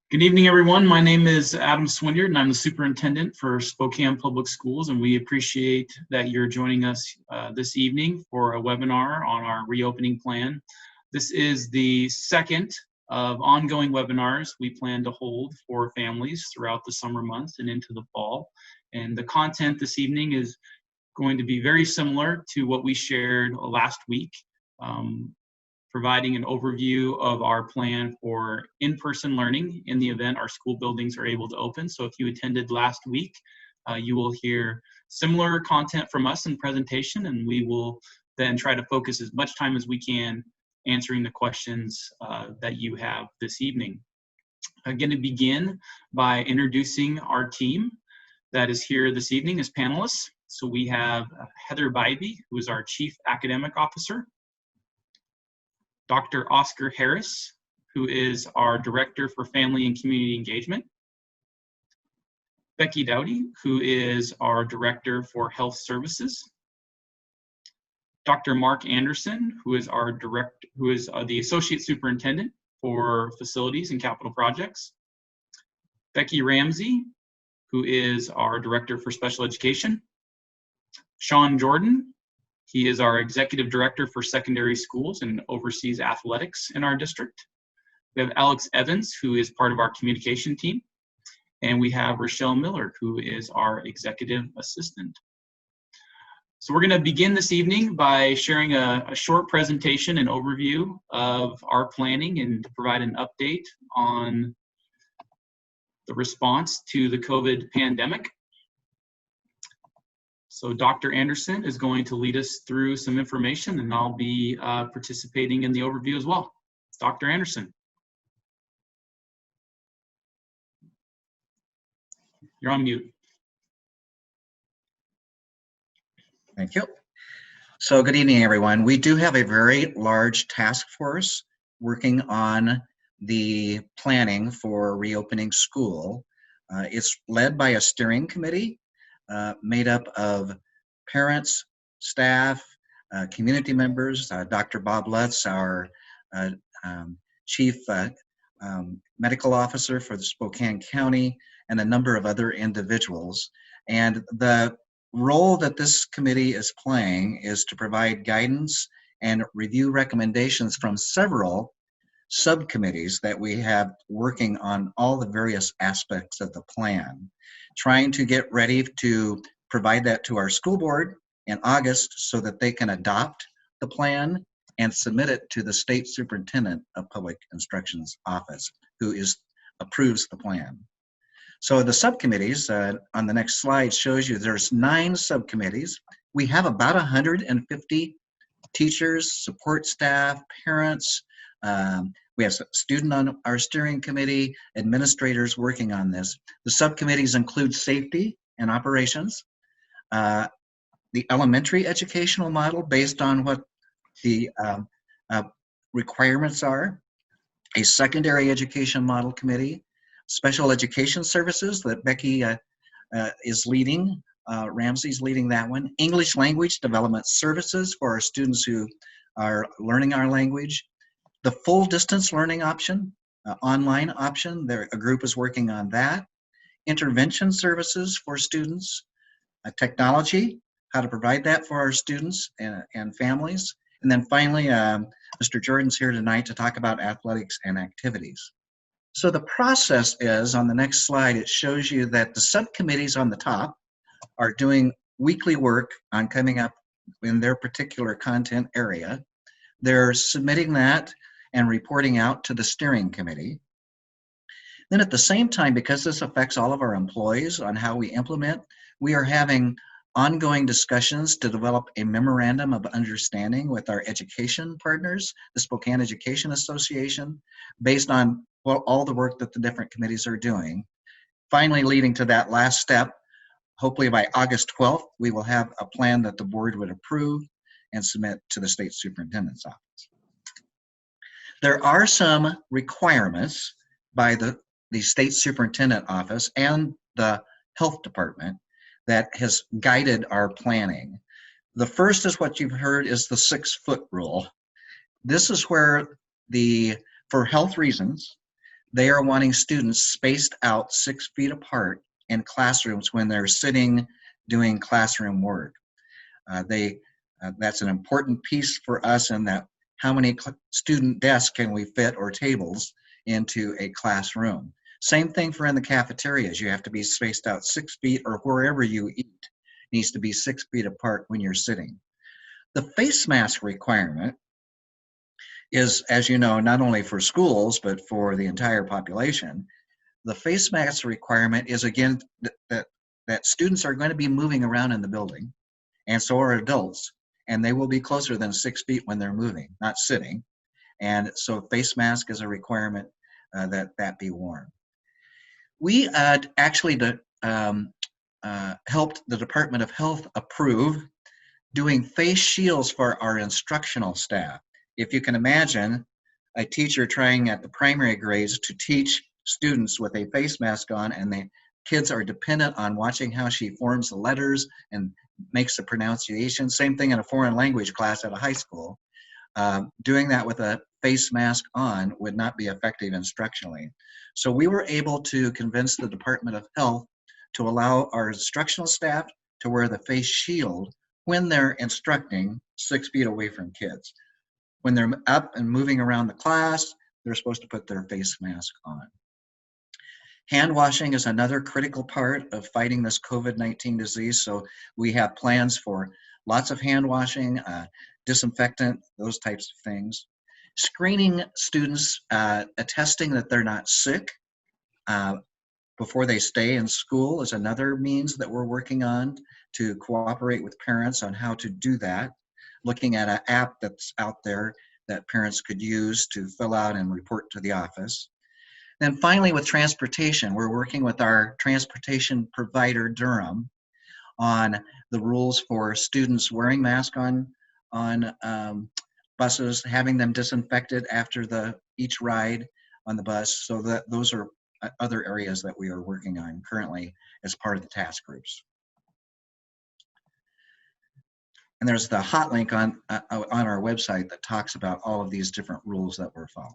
Good evening, everyone. My name is Adam Swinyard, and I'm the superintendent for Spokane Public Schools, and we appreciate that you're joining us this evening for a webinar on our reopening plan. This is the second of ongoing webinars we plan to hold for families throughout the summer months and into the fall. And the content this evening is going to be very similar to what we shared last week. Providing an overview of our plan for in-person learning in the event our school buildings are able to open. So if you attended last week, you will hear similar content from us in presentation, and we will then try to focus as much time as we can answering the questions that you have this evening. I'm going to begin by introducing our team that is here this evening as panelists. So we have Heather Bybee, who is our Chief Academic Officer. Dr. Oscar Harris, who is our Director for Family and Community Engagement. Becky Dowdy, who is our Director for Health Services. Dr. Mark Anderson, who is the Associate Superintendent for Facilities and Capital Projects. Becky Ramsey, who is our Director for Special Education. Sean Jordan, he is our Executive Director for Secondary Schools and oversees athletics in our district. We have Alex Evans, who is part of our communication team. And we have Rochelle Miller, who is our Executive Assistant. So we're going to begin this evening by sharing a short presentation and overview of our planning and to provide an update on the response to the COVID pandemic. So Dr. Anderson is going to lead us through some information, and I'll be participating in the overview as well. Dr. Anderson. You're on mute. Thank you. So good evening, everyone. We do have a very large task force working on the planning for reopening school. It's led by a steering committee made up of parents, staff, community members, Dr. Bob Lutz, our Chief Medical Officer for the Spokane County, and a number of other individuals. And the role that this committee is playing is to provide guidance and review recommendations from several subcommittees that we have working on all the various aspects of the plan, trying to get ready to provide that to our school board in August so that they can adopt the plan and submit it to the State Superintendent of Public Instruction's office, who approves the plan. So the subcommittees on the next slide shows you there's 9 subcommittees. We have about 150 teachers, support staff, parents. We have a student on our steering committee, administrators working on this. The subcommittees include safety and operations, the elementary educational model based on what the requirements are, a secondary education model committee, special education services that Becky is leading, Ramsey's leading that one, English language development services for our students who are learning our language, the full distance learning option, online option, a group is working on that, intervention services for students, technology, how to provide that for our students and families, and then finally, Mr. Jordan's here tonight to talk about athletics and activities. So the process is, on the next slide, it shows you that the subcommittees on the top are doing weekly work on coming up in their particular content area. They're submitting that and reporting out to the steering committee. Then at the same time, because this affects all of our employees on how we implement, we are having ongoing discussions to develop a memorandum of understanding with our education partners, the Spokane Education Association, based on all the work that the different committees are doing. Finally, leading to that last step, hopefully by August 12th, we will have a plan that the board would approve and submit to the State Superintendent's office. There are some requirements by the State Superintendent office and the Health Department that has guided our planning. The first is what you've heard is the 6-foot rule. This is where for health reasons, They are wanting students spaced out 6 feet apart in classrooms when they're sitting doing classroom work. That's an important piece for us in that how many student desks can we fit or tables into a classroom. Same thing for in the cafeterias. You have to be spaced out 6 feet, or wherever you eat needs to be 6 feet apart when you're sitting. The face mask requirement is, as you know, not only for schools, but for the entire population. The face mask requirement is, again, that students are going to be moving around in the building, and so are adults, and they will be closer than 6 feet when they're moving, not sitting. And so face mask is a requirement that be worn. We actually helped the Department of Health approve doing face shields for our instructional staff. If you can imagine a teacher trying at the primary grades to teach students with a face mask on, and the kids are dependent on watching how she forms the letters and makes the pronunciation. Same thing in a foreign language class at a high school. Doing that with a face mask on would not be effective instructionally. So we were able to convince the Department of Health to allow our instructional staff to wear the face shield when they're instructing 6 feet away from kids. When they're up and moving around the class, they're supposed to put their face mask on. Hand washing is another critical part of fighting this COVID-19 disease. So we have plans for lots of hand washing, disinfectant, those types of things. Screening students, attesting that they're not sick before they stay in school is another means that we're working on to cooperate with parents on how to do that. Looking at an app that's out there that parents could use to fill out and report to the office. Then finally, with transportation, we're working with our transportation provider, Durham, on the rules for students wearing masks on buses, having them disinfected after each ride on the bus. So that those are other areas that we are working on currently as part of the task groups. And there's the hot link on our website that talks about all of these different rules that we're following.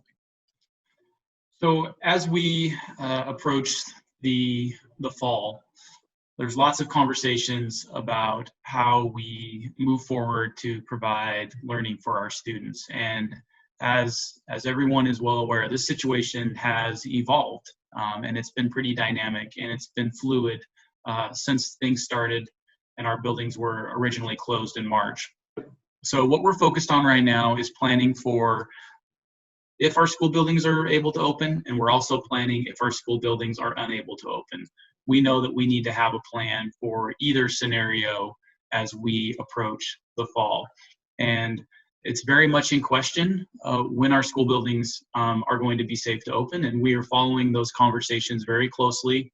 So as we approach the fall, there's lots of conversations about how we move forward to provide learning for our students. And as everyone is well aware, this situation has evolved, and it's been pretty dynamic, and it's been fluid since things started and our buildings were originally closed in March. So what we're focused on right now is planning for if our school buildings are able to open, and we're also planning if our school buildings are unable to open. We know that we need to have a plan for either scenario as we approach the fall. And it's very much in question when our school buildings are going to be safe to open, and we are following those conversations very closely.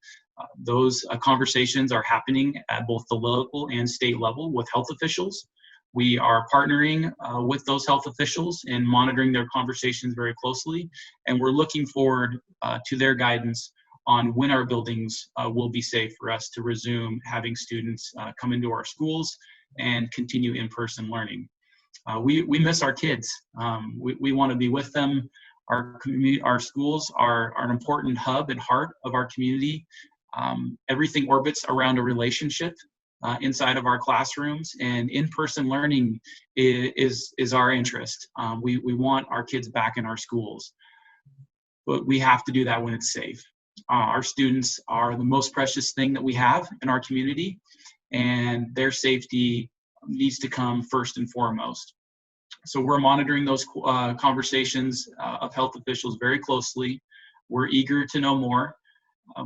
Those conversations are happening at both the local and state level with health officials. We are partnering with those health officials and monitoring their conversations very closely, and we're looking forward to their guidance on when our buildings will be safe for us to resume having students come into our schools and continue in-person learning. We miss our kids. We want to be with them. Our schools are an important hub and heart of our community. Everything orbits around a relationship inside of our classrooms, and in-person learning is our interest. We want our kids back in our schools, but we have to do that when it's safe. Our students are the most precious thing that we have in our community, and their safety needs to come first and foremost. So we're monitoring those conversations of health officials very closely. We're eager to know more.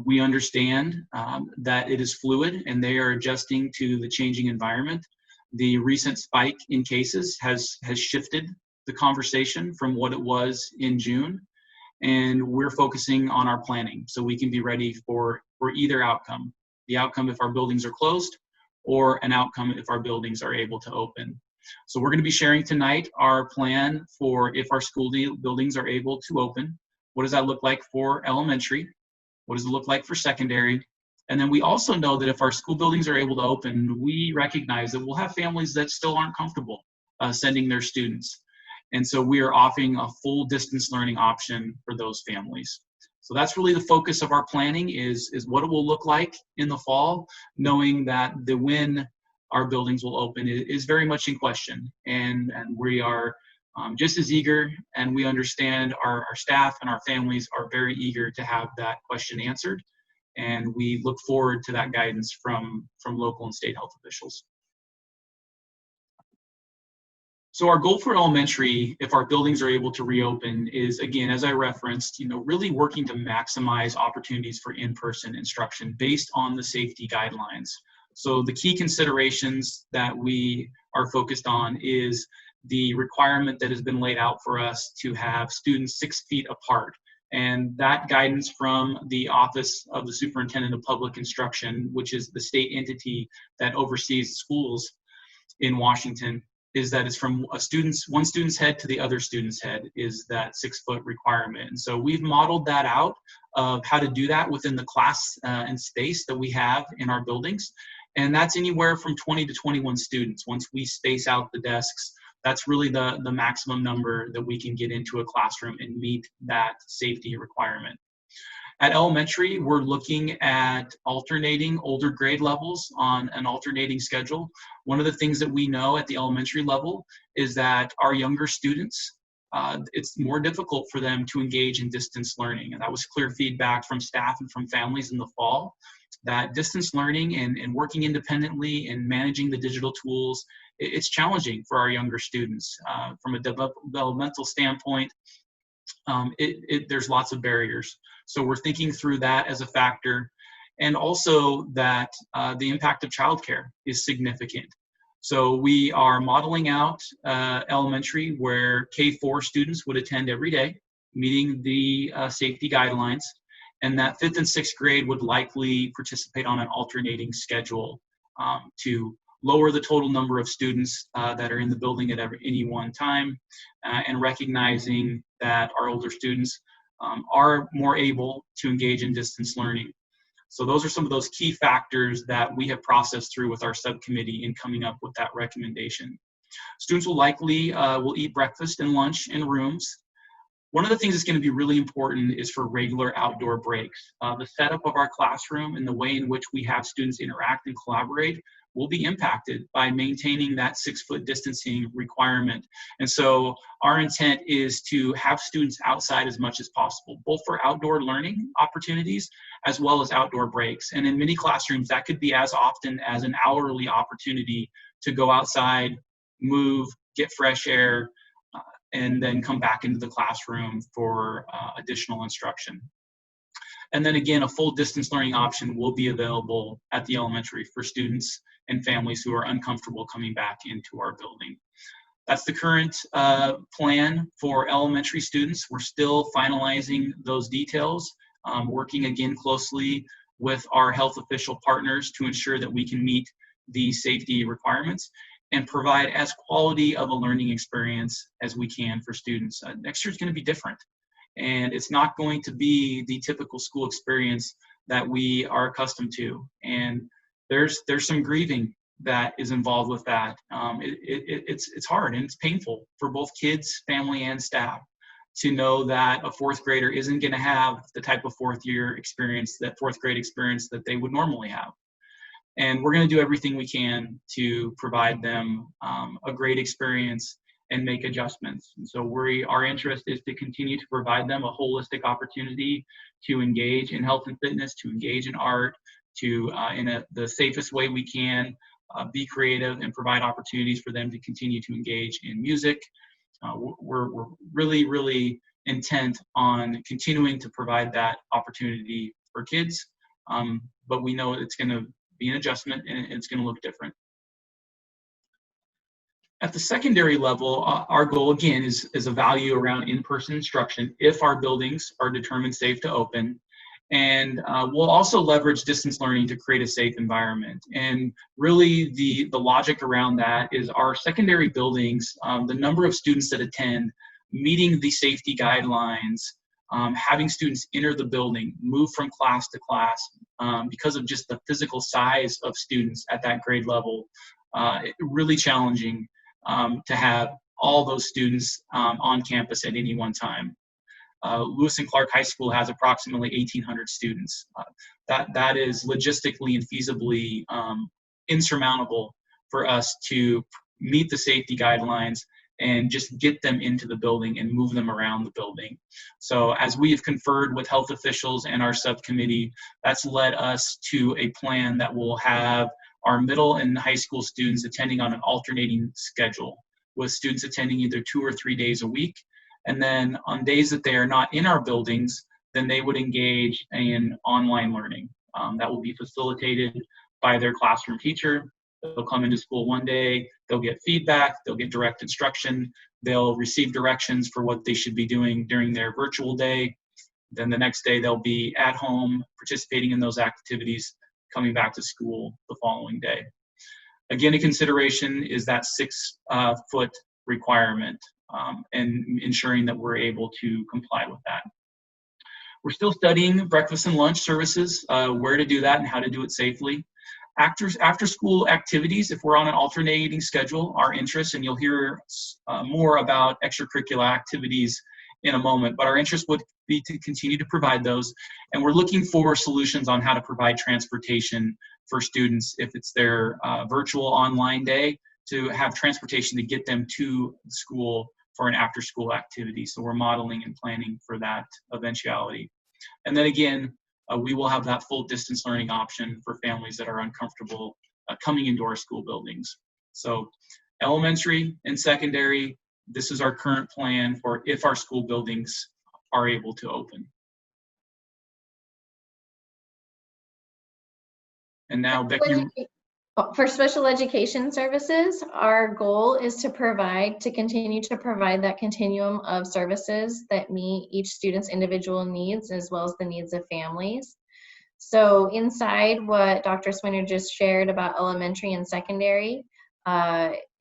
We understand that it is fluid and they are adjusting to the changing environment. The recent spike in cases has shifted the conversation from what it was in June, and we're focusing on our planning so we can be ready for either outcome. The outcome if our buildings are closed, or an outcome if our buildings are able to open. So we're going to be sharing tonight our plan for if our school buildings are able to open. What does that look like for elementary? What does it look like for secondary? And then we also know that if our school buildings are able to open, we recognize that we'll have families that still aren't comfortable sending their students. And so we are offering a full distance learning option for those families. So that's really the focus of our planning is what it will look like in the fall, knowing that the when our buildings will open is very much in question. And we are just as eager, and we understand our staff and our families are very eager to have that question answered. And we look forward to that guidance from local and state health officials. So our goal for elementary, if our buildings are able to reopen, is, again, as I referenced, really working to maximize opportunities for in-person instruction based on the safety guidelines. So the key considerations that we are focused on is the requirement that has been laid out for us to have students 6 feet apart. And that guidance from the Office of the Superintendent of Public Instruction, which is the state entity that oversees schools in Washington, is that it's from one student's head to the other student's head is that 6-foot requirement. And so we've modeled that out of how to do that within the class and space that we have in our buildings. And that's anywhere from 20 to 21 students. Once we space out the desks, that's really the maximum number that we can get into a classroom and meet that safety requirement. At elementary, we're looking at alternating older grade levels on an alternating schedule. One of the things that we know at the elementary level is that our younger students, it's more difficult for them to engage in distance learning. And that was clear feedback from staff and from families in the fall, that distance learning and working independently and managing the digital tools, it's challenging for our younger students. From a developmental standpoint, there's lots of barriers. So we're thinking through that as a factor, and also that the impact of childcare is significant. So we are modeling out elementary where K-4 students would attend every day, meeting the safety guidelines, and that 5th and 6th grade would likely participate on an alternating schedule to lower the total number of students that are in the building at any one time, and recognizing that our older students are more able to engage in distance learning. So those are some of those key factors that we have processed through with our subcommittee in coming up with that recommendation. Students will likely will eat breakfast and lunch in rooms. One of the things that's going to be really important is for regular outdoor breaks. The setup of our classroom and the way in which we have students interact and collaborate will be impacted by maintaining that 6-foot distancing requirement. And so our intent is to have students outside as much as possible, both for outdoor learning opportunities as well as outdoor breaks. And in many classrooms, that could be as often as an hourly opportunity to go outside, move, get fresh air, and then come back into the classroom for additional instruction. And then again, a full distance learning option will be available at the elementary for students and families who are uncomfortable coming back into our building. That's the current plan for elementary students. We're still finalizing those details, working again closely with our health official partners to ensure that we can meet the safety requirements and provide as quality of a learning experience as we can for students. Next year is going to be different, and it's not going to be the typical school experience that we are accustomed to. And there's some grieving that is involved with that. It's hard and it's painful for both kids, family, and staff to know that a 4th grader isn't going to have the type of 4th grade experience that they would normally have. And we're going to do everything we can to provide them a great experience and make adjustments. And so our interest is to continue to provide them a holistic opportunity to engage in health and fitness, to engage in art, to, the safest way we can, be creative and provide opportunities for them to continue to engage in music. We're really, really intent on continuing to provide that opportunity for kids, but we know it's going to be an adjustment and it's going to look different. At the secondary level, our goal again is a value around in-person instruction if our buildings are determined safe to open. And we'll also leverage distance learning to create a safe environment. And really the logic around that is our secondary buildings, the number of students that attend, meeting the safety guidelines, having students enter the building, move from class to class, because of just the physical size of students at that grade level, really challenging to have all those students on campus at any one time. Lewis and Clark High School has approximately 1,800 students. That is logistically and feasibly insurmountable for us to meet the safety guidelines and just get them into the building and move them around the building. So as we have conferred with health officials and our subcommittee, that's led us to a plan that will have our middle and high school students attending on an alternating schedule, with students attending either 2 or 3 days a week. And then on days that they are not in our buildings, then they would engage in online learning. That will be facilitated by their classroom teacher. They'll come into school one day, they'll get feedback, they'll get direct instruction, they'll receive directions for what they should be doing during their virtual day. Then the next day they'll be at home participating in those activities, coming back to school the following day. Again, a consideration is that 6-foot requirement and ensuring that we're able to comply with that. We're still studying breakfast and lunch services, where to do that and how to do it safely. After school activities, if we're on an alternating schedule, our interest, and you'll hear more about extracurricular activities in a moment, but our interest would be to continue to provide those. And we're looking for solutions on how to provide transportation for students if it's their virtual online day, to have transportation to get them to school for an after school activity. So we're modeling and planning for that eventuality. And then again, we will have that full distance learning option for families that are uncomfortable coming into our school buildings. So elementary and secondary, this is our current plan for if our school buildings are able to open. And now, Becky. For special education services, our goal is to continue to provide that continuum of services that meet each student's individual needs as well as the needs of families. So inside what Dr. Swinner just shared about elementary and secondary,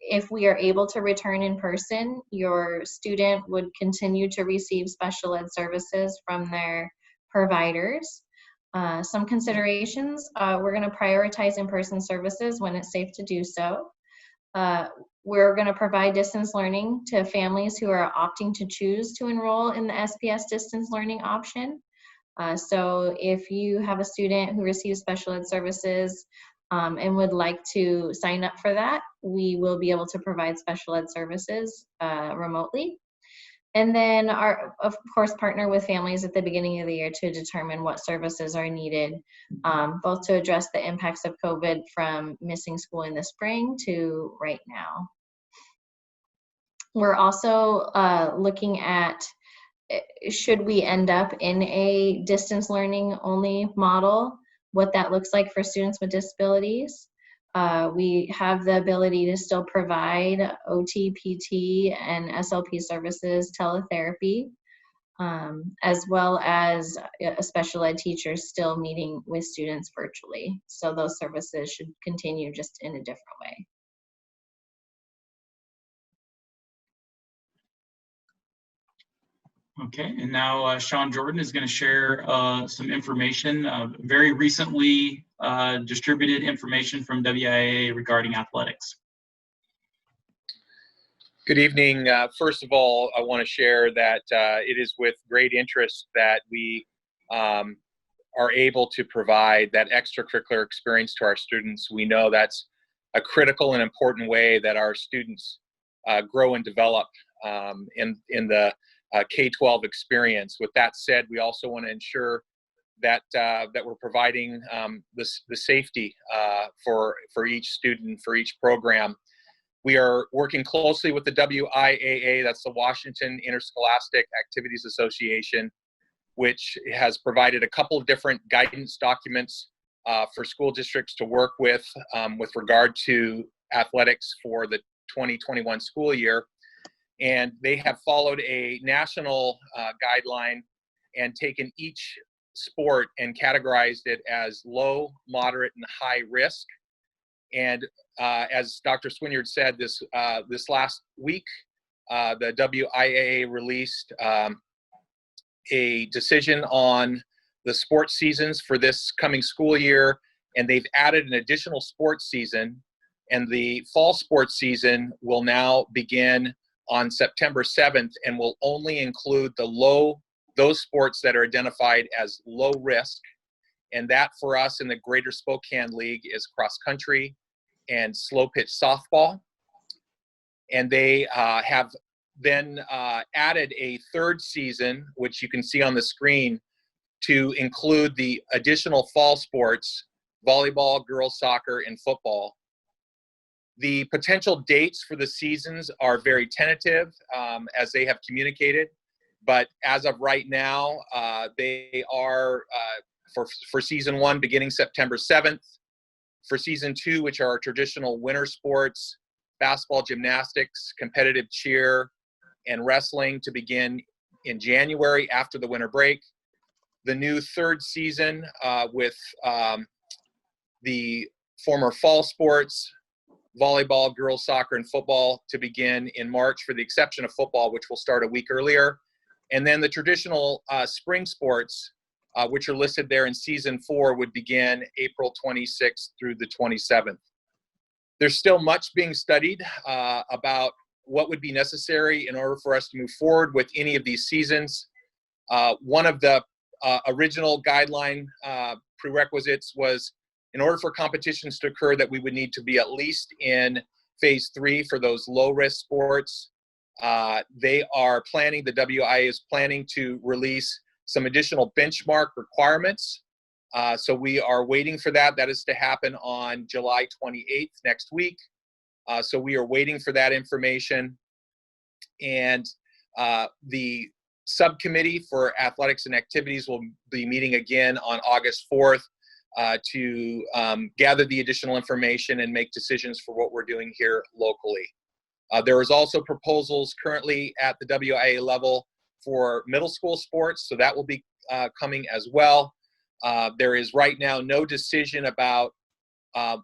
if we are able to return in person, your student would continue to receive special ed services from their providers. Some considerations, we're going to prioritize in-person services when it's safe to do so. We're going to provide distance learning to families who are opting to choose to enroll in the SPS distance learning option. So if you have a student who receives special ed services and would like to sign up for that, we will be able to provide special ed services remotely. And then of course, partner with families at the beginning of the year to determine what services are needed, both to address the impacts of COVID from missing school in the spring to right now. We're also looking at, should we end up in a distance learning only model, what that looks like for students with disabilities. We have the ability to still provide OT, PT, and SLP services, teletherapy, as well as a special ed teacher still meeting with students virtually. So those services should continue just in a different way. Okay, and now Sean Jordan is going to share some information, very recently distributed information from WIAA regarding athletics. Good evening. First of all, I want to share that it is with great interest that we are able to provide that extracurricular experience to our students. We know that's a critical and important way that our students grow and develop in the K-12 experience. With that said, we also want to ensure that that we're providing the safety for each student, for each program. We are working closely with the WIAA, that's the Washington Interscholastic Activities Association, which has provided a couple of different guidance documents for school districts to work with regard to athletics for the 2021 school year. And they have followed a national guideline and taken each sport and categorized it as low, moderate, and high risk. And as Dr. Swinyard said, this last week, the WIAA released a decision on the sports seasons for this coming school year, and they've added an additional sports season, and the fall sports season will now begin on September 7th and will only include the low those sports that are identified as low risk. And that for us in the Greater Spokane League is cross country and slow pitch softball. And they have then added a third season, which you can see on the screen, to include the additional fall sports, volleyball, girls soccer, and football. The potential dates for the seasons are very tentative, as they have communicated, but as of right now, they are for season 1 beginning September 7th, for season 2, which are our traditional winter sports, basketball, gymnastics, competitive cheer, and wrestling, to begin in January after the winter break. The new third season with the former fall sports, volleyball, girls soccer, and football, to begin in March, for the exception of football, which will start a week earlier. And then the traditional spring sports, which are listed there in season 4, would begin April 26th through the 27th. There's still much being studied about what would be necessary in order for us to move forward with any of these seasons. One of the original guideline prerequisites was, in order for competitions to occur, that we would need to be at least in phase 3 for those low-risk sports. They are planning, the WIA is planning to release some additional benchmark requirements. So we are waiting for that. That is to happen on July 28th, next week. So we are waiting for that information. And the subcommittee for athletics and activities will be meeting again on August 4th to gather the additional information and make decisions for what we're doing here locally. There is also proposals currently at the WIA level for middle school sports, so that will be coming as well. There is right now no decision about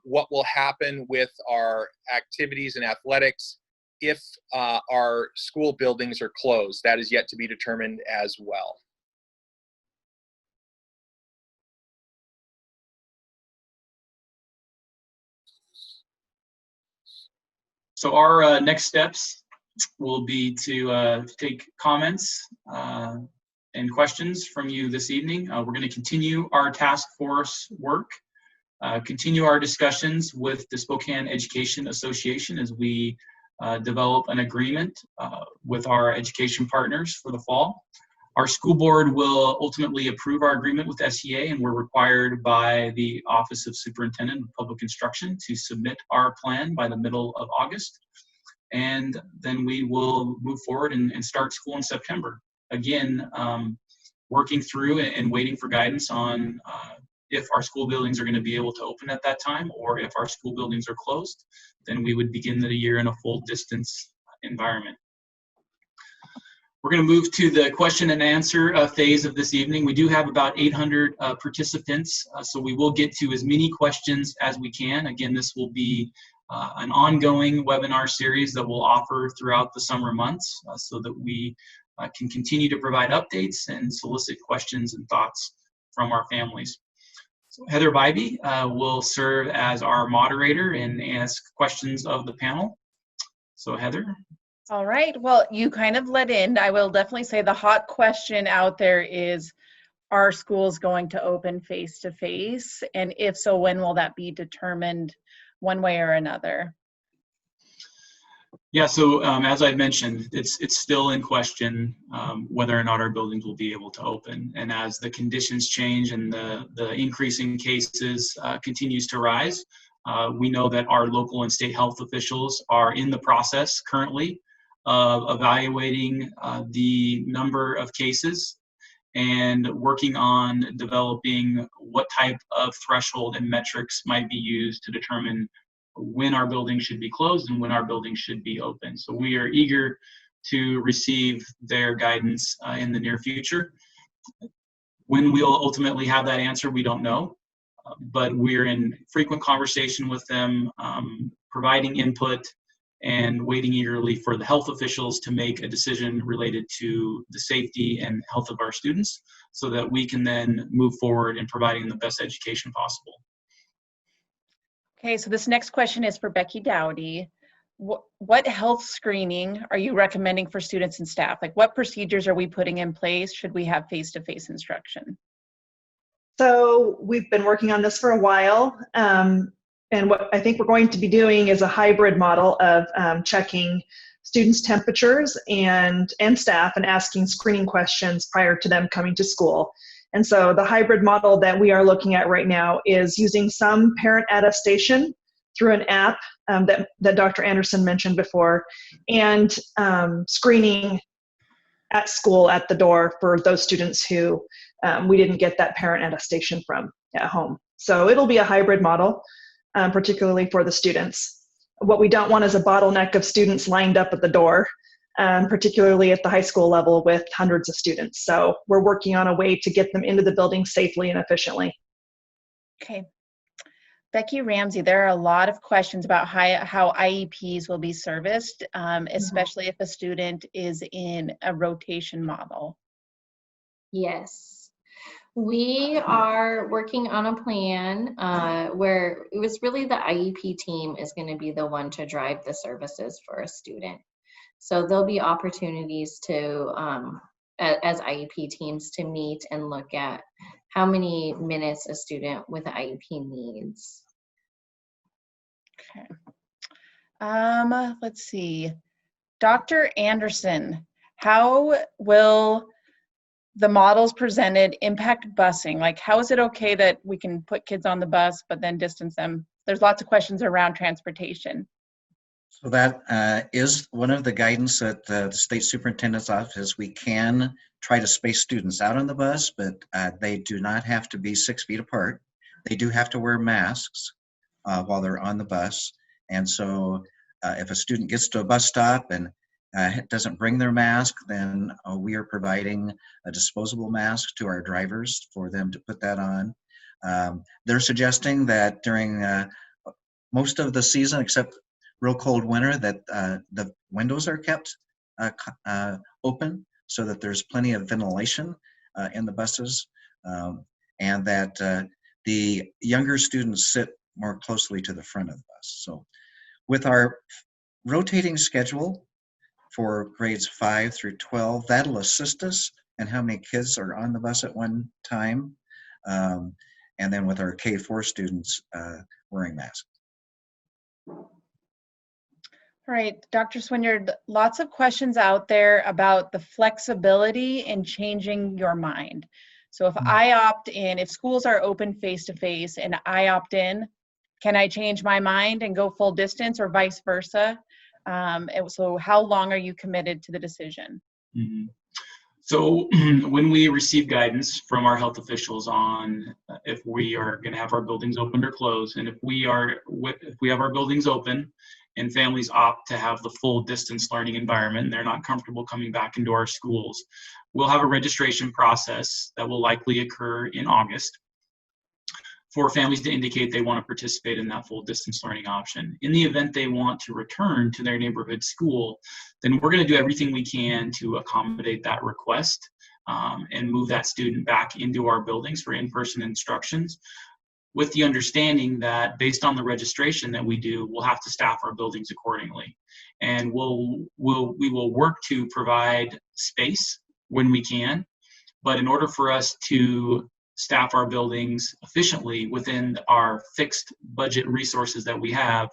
what will happen with our activities and athletics if our school buildings are closed. That is yet to be determined as well. So our next steps will be to take comments and questions from you this evening. We're going to continue our task force work, continue our discussions with the Spokane Education Association as we develop an agreement with our education partners for the fall. Our school board will ultimately approve our agreement with SEA, and we're required by the Office of Superintendent of Public Instruction to submit our plan by the middle of August. And then we will move forward and start school in September. Again, working through and waiting for guidance on if our school buildings are going to be able to open at that time, or if our school buildings are closed, then we would begin the year in a full distance environment. We're going to move to the question and answer phase of this evening. We do have about 800 participants, so we will get to as many questions as we can. Again, this will be an ongoing webinar series that we'll offer throughout the summer months so that we can continue to provide updates and solicit questions and thoughts from our families. So Heather Bybee will serve as our moderator and ask questions of the panel. So Heather. All right, well, you kind of led in. I will definitely say the hot question out there is, are schools going to open face-to-face? And if so, when will that be determined one way or another? Yeah, so as I mentioned, it's still in question whether or not our buildings will be able to open. And as the conditions change and the increase in cases continues to rise, we know that our local and state health officials are in the process currently of evaluating the number of cases and working on developing what type of threshold and metrics might be used to determine when our building should be closed and when our building should be open. So we are eager to receive their guidance in the near future. When we'll ultimately have that answer, we don't know, but we're in frequent conversation with them, providing input and waiting eagerly for the health officials to make a decision related to the safety and health of our students so that we can then move forward in providing the best education possible. Okay, so this next question is for Becky Dowdy. what health screening are you recommending for students and staff? Like, what procedures are we putting in place should we have face-to-face instruction? So we've been working on this for a while. And what I think we're going to be doing is a hybrid model of checking students' temperatures and staff and asking screening questions prior to them coming to school. And so the hybrid model that we are looking at right now is using some parent attestation through an app that Dr. Anderson mentioned before, and screening at school at the door for those students who we didn't get that parent attestation from at home. So it'll be a hybrid model, particularly for the students. What we don't want is a bottleneck of students lined up at the door, particularly at the high school level with hundreds of students. So we're working on a way to get them into the building safely and efficiently. Okay. Becky Ramsey, there are a lot of questions about how IEPs will be serviced, especially if a student is in a rotation model. Yes. We are working on a plan where it was really the IEP team is going to be the one to drive the services for a student. So there'll be opportunities to, as IEP teams, to meet and look at how many minutes a student with an IEP needs. Okay. Let's see. Dr. Anderson, how will the models presented impact busing? Like, how is it okay that we can put kids on the bus but then distance them? There's lots of questions around transportation. So that is one of the guidance that the state superintendent's office. We can try to space students out on the bus, but they do not have to be 6 feet apart. They do have to wear masks while they're on the bus. And so if a student gets to a bus stop and doesn't bring their mask, then we are providing a disposable mask to our drivers for them to put that on. They're suggesting that during most of the season, except real cold winter, that the windows are kept open so that there's plenty of ventilation in the buses, and that the younger students sit more closely to the front of the bus. So with our rotating schedule for grades 5 through 12, that'll assist us in how many kids are on the bus at one time. And then with our K4 students wearing masks. All right, Dr. Swinyard, lots of questions out there about the flexibility in changing your mind. So if I opt in, if schools are open face-to-face and I opt in, can I change my mind and go full distance or vice versa? So how long are you committed to the decision? Mm-hmm. So when we receive guidance from our health officials on if we are going to have our buildings open or closed, and if we have our buildings open and families opt to have the full distance learning environment and they're not comfortable coming back into our schools, we'll have a registration process that will likely occur in August for families to indicate they want to participate in that full distance learning option. In the event they want to return to their neighborhood school, then we're going to do everything we can to accommodate that request and move that student back into our buildings for in-person instructions, with the understanding that based on the registration that we do, we'll have to staff our buildings accordingly. And we will work to provide space when we can, but in order for us to staff our buildings efficiently within our fixed budget resources that we have,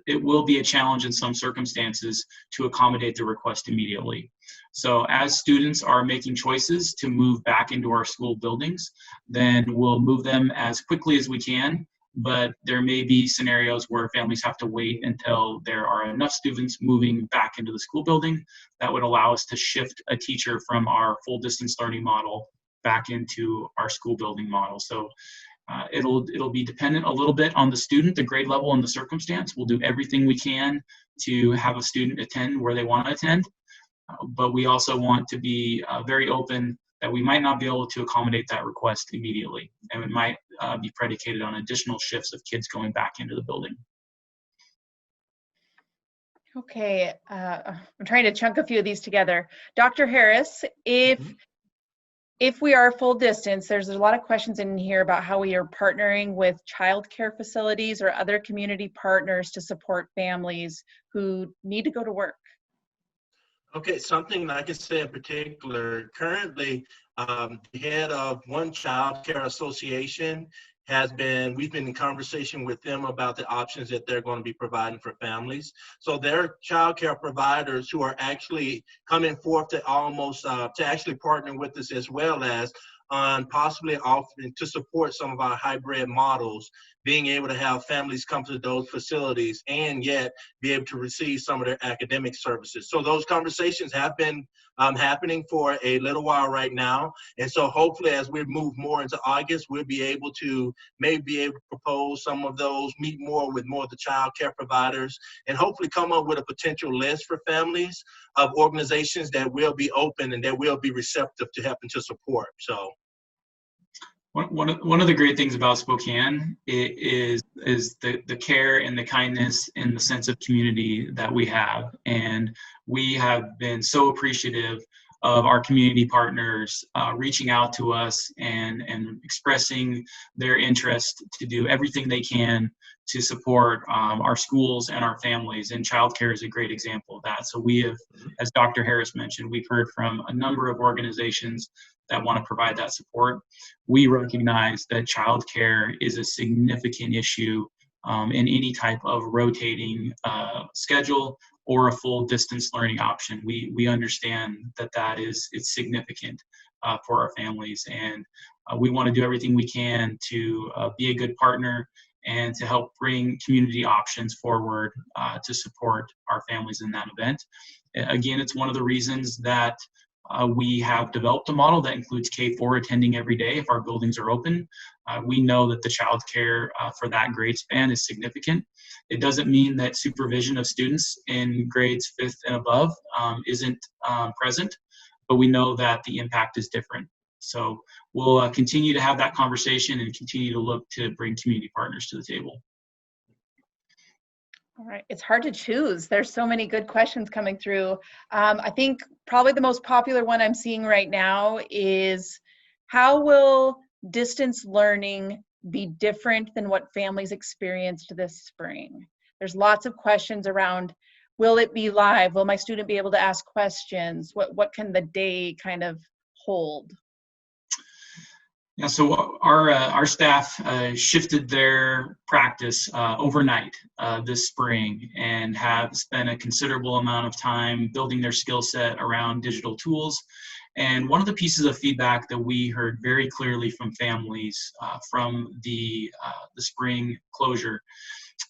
it will be a challenge in some circumstances to accommodate the request immediately. So as students are making choices to move back into our school buildings, then we'll move them as quickly as we can, but there may be scenarios where families have to wait until there are enough students moving back into the school building that would allow us to shift a teacher from our full distance learning model back into our school building model. So it'll be dependent a little bit on the student, the grade level, and the circumstance. We'll do everything we can to have a student attend where they want to attend, but we also want to be very open that we might not be able to accommodate that request immediately, and it might be predicated on additional shifts of kids going back into the building. Okay, I'm trying to chunk a few of these together. Dr. Harris, if if we are full distance, there's a lot of questions in here about how we are partnering with childcare facilities or other community partners to support families who need to go to work. Okay, something I can say in particular, currently, the head of one child care association we've been in conversation with them about the options that they're going to be providing for families. So there are child care providers who are actually coming forth to to actually partner with us, as well as on possibly offering to support some of our hybrid models, being able to have families come to those facilities and yet be able to receive some of their academic services. So those conversations have been happening for a little while right now. And so hopefully as we move more into August, we'll be able to propose some of those, meet more with more of the child care providers, and hopefully come up with a potential list for families of organizations that will be open and that will be receptive to helping to support. So. One of the great things about Spokane is the care and the kindness and the sense of community that we have. And we have been so appreciative of our community partners reaching out to us and expressing their interest to do everything they can to support our schools and our families. And childcare is a great example of that. So we have, as Dr. Harris mentioned, we've heard from a number of organizations that want to provide that support. We recognize that childcare is a significant issue in any type of rotating schedule or a full distance learning option. We understand that it's significant for our families, and we want to do everything we can to be a good partner and to help bring community options forward to support our families in that event. Again, it's one of the reasons that we have developed a model that includes K-4 attending every day if our buildings are open. We know that the child care for that grade span is significant. It doesn't mean that supervision of students in grades 5th and above isn't present, but we know that the impact is different. So we'll continue to have that conversation and continue to look to bring community partners to the table. All right, it's hard to choose. There's so many good questions coming through. I think probably the most popular one I'm seeing right now is, how will distance learning be different than what families experienced this spring? There's lots of questions around, will it be live? Will my student be able to ask questions? What can the day kind of hold? Yeah, so our staff shifted their practice overnight this spring and have spent a considerable amount of time building their skill set around digital tools. And one of the pieces of feedback that we heard very clearly from families from the spring closure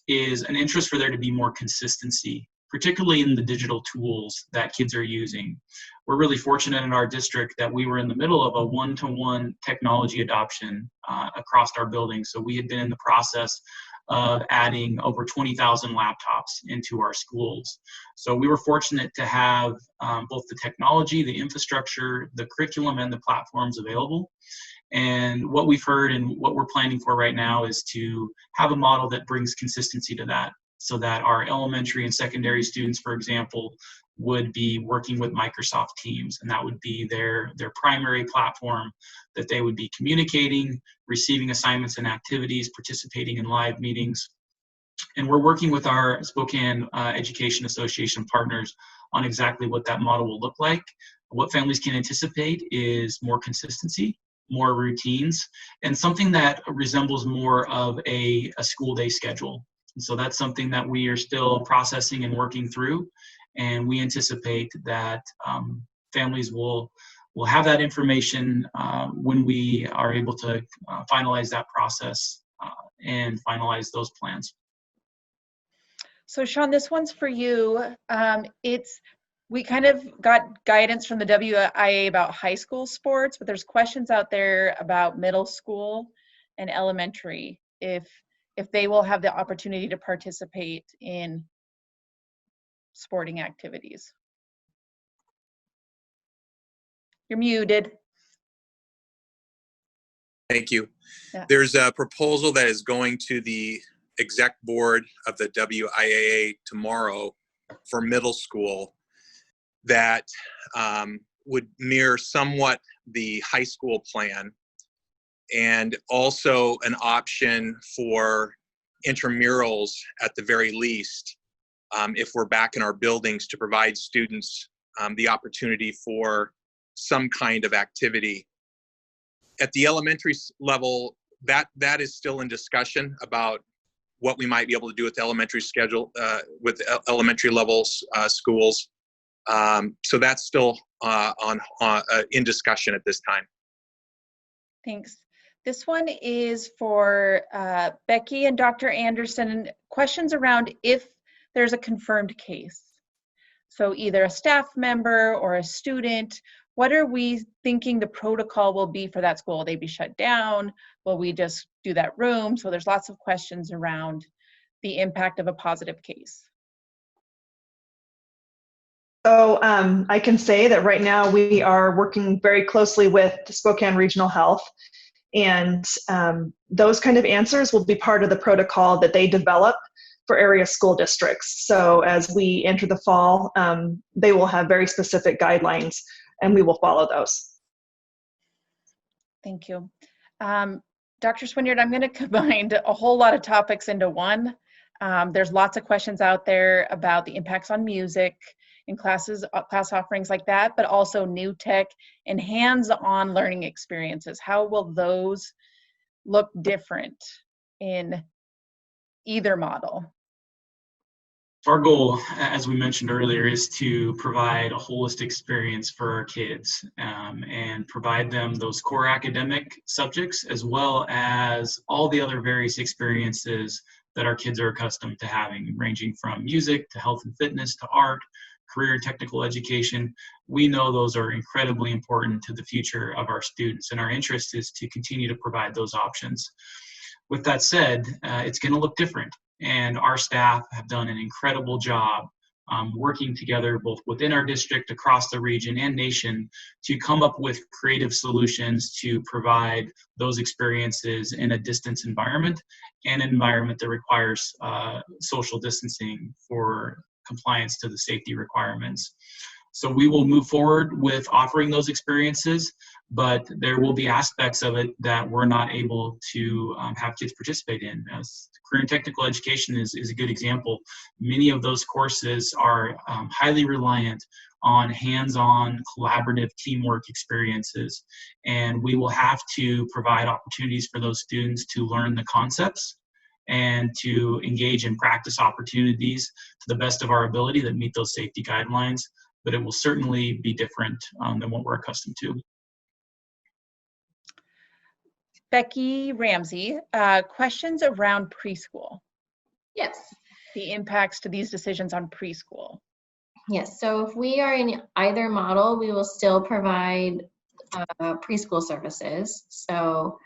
is an interest for there to be more consistency, particularly in the digital tools that kids are using. We're really fortunate in our district that we were in the middle of a one-to-one technology adoption across our buildings. So we had been in the process of adding over 20,000 laptops into our schools. So we were fortunate to have both the technology, the infrastructure, the curriculum, and the platforms available. And what we've heard and what we're planning for right now is to have a model that brings consistency to that, so that our elementary and secondary students, for example, would be working with Microsoft Teams, and that would be their primary platform that they would be communicating, receiving assignments and activities, participating in live meetings. And we're working with our Spokane Education Association partners on exactly what that model will look like. What families can anticipate is more consistency, more routines, and something that resembles more of a school day schedule. And so that's something that we are still processing and working through. And we anticipate that families will have that information when we are able to finalize that process and finalize those plans. So Sean, this one's for you. We kind of got guidance from the WIA about high school sports, but there's questions out there about middle school and elementary, if they will have the opportunity to participate in sporting activities. You're muted. Thank you. Yeah. There's a proposal that is going to the exec board of the WIAA tomorrow for middle school that would mirror somewhat the high school plan, and also an option for intramurals at the very least, if we're back in our buildings, to provide students the opportunity for some kind of activity. At the elementary level, that is still in discussion about what we might be able to do with the elementary schedule, with elementary levels schools. So that's still in discussion at this time. Thanks. This one is for Becky and Dr. Anderson. Questions around if there's a confirmed case. So either a staff member or a student, what are we thinking the protocol will be for that school? Will they be shut down? Will we just do that room? So there's lots of questions around the impact of a positive case. So I can say that right now we are working very closely with Spokane Regional Health, and those kind of answers will be part of the protocol that they develop for area school districts. So as we enter the fall, they will have very specific guidelines, and we will follow those. Thank you. Dr. Swinyard, I'm going to combine a whole lot of topics into one. There's lots of questions out there about the impacts on music in classes, class offerings like that, but also new tech and hands-on learning experiences. How will those look different in either model? Our goal, as we mentioned earlier, is to provide a holistic experience for our kids and provide them those core academic subjects, as well as all the other various experiences that our kids are accustomed to having, ranging from music to health and fitness to art, career and technical education. We know those are incredibly important to the future of our students, and our interest is to continue to provide those options. With that said, it's going to look different, and our staff have done an incredible job working together both within our district, across the region, and nation to come up with creative solutions to provide those experiences in a distance environment and an environment that requires social distancing for compliance to the safety requirements. So we will move forward with offering those experiences, but there will be aspects of it that we're not able to have kids participate in. As career and technical education is a good example. Many of those courses are highly reliant on hands-on collaborative teamwork experiences, and we will have to provide opportunities for those students to learn the concepts and to engage in practice opportunities to the best of our ability that meet those safety guidelines, but it will certainly be different than what we're accustomed to. Becky Ramsey, questions around preschool. Yes. The impacts to these decisions on preschool. Yes, so if we are in either model, we will still provide preschool services. So